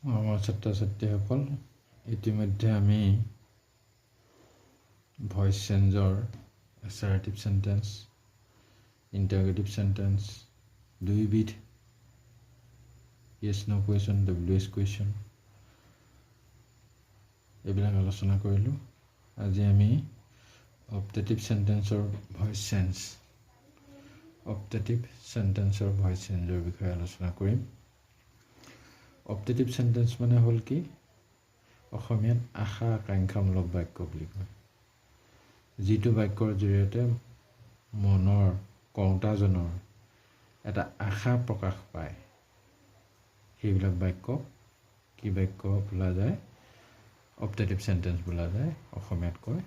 আমাৰ ছাত্ৰ-ছাত্ৰীসকল ইতিমধ্যে আমি ভইচ চেঞ্জৰ এছাৰ্টিভ চেণ্টেন্স ইণ্টাৰগেটিভ চেণ্টেন্স দুইবিধ yes no question WH question এইবিলাক আলোচনা কৰিলোঁ আজি আমি অপটেটিভ চেণ্টেন্সৰ ভইচ চেঞ্জৰ বিষয়ে আলোচনা কৰিম অপটেটিভ চেণ্টেন্স মানে হ'ল কি অসমীয়াত আশা আকাংক্ষামূলক বাক্য বুলি কয় যিটো বাক্যৰ জৰিয়তে মনৰ কওঁতাজনৰ এটা আশা প্ৰকাশ পায় সেইবিলাক বাক্য কি বাক্য বোলা যায় অপটেটিভ চেণ্টেন্স বোলা যায় অসমীয়াত কয়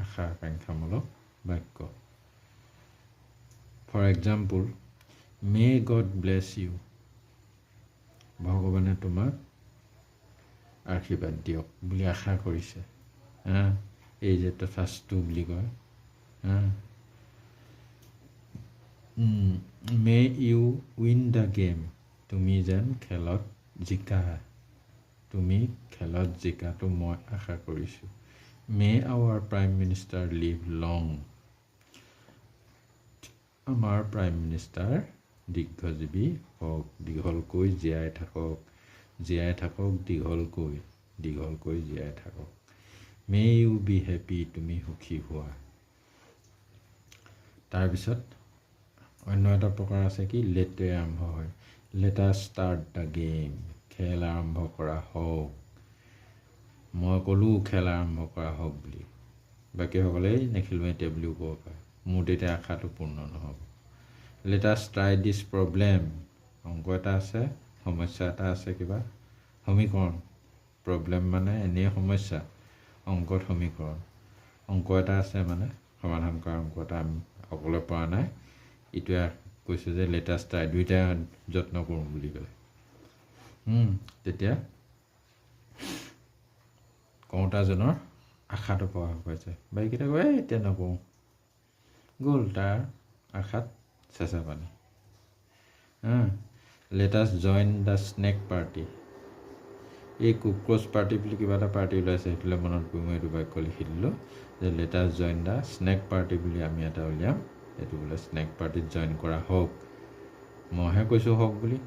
আশা আকাংক্ষামূলক বাক্য for example may God bless you ভগৱানে তোমাক আশীৰ্বাদ দিয়ক বুলি আশা কৰিছে এই যে তথাস্তু বুলি কয় may you win the game তুমি যেন খেলত জিকাটো মই আশা কৰিছোঁ may our prime minister live long আমাৰ প্ৰাইম মিনিষ্টাৰ দীৰ্ঘজীৱী হওক দীঘলকৈ জীয়াই থাকক দীঘলকৈ জীয়াই থাকক মে ইউ বি হেপী তুমি সুখী হোৱা তাৰপিছত অন্য এটা প্ৰকাৰ আছে কি লেটে আৰম্ভ হয় লেটাৰ ষ্টাৰ্ট দ্য গেম খেল আৰম্ভ কৰা হওক মই ক'লোঁ খেল আৰম্ভ কৰা হওক বুলি বাকীসকলে নেখেলোঁ এতিয়া বুলিও ক'ব পাৰে মোৰ তেতিয়া আশাটো পূৰ্ণ নহ'ব লেটাৰ ট্ৰাই দিছ প্ৰব্লেম অংক এটা আছে সমস্যা এটা আছে কিবা সমীকৰণ প্ৰব্লেম মানে এনেই সমস্যা অংকত সমীকৰণ অংক এটা আছে মানে সমাধান কৰা অংক এটা আমি অকলে পৰা নাই ইটোৱে কৈছোঁ যে লেটাৰ ট্ৰাই দুইটা যত্ন কৰোঁ বুলি ক'লে তেতিয়া কওঁতাজনৰ আশাটো প্ৰকাশ পাইছে বাকীকেইটা কয় এতিয়া নকওঁ গ'ল তাৰ আশাত চেঁচা পানী let us join the snack party এই কুক্ৰচ পাৰ্টি বুলি কিবা এটা পাৰ্টি ওলাইছে সেইটোলৈ মনত পৰি মই এইটো বাক্য লিখি দিলোঁ যে let us join the snack party বুলি আমি এটা উলিয়াম এইটো বোলে স্নেক পাৰ্টিত জইন কৰা হওক মইহে কৈছোঁ হওক বুলি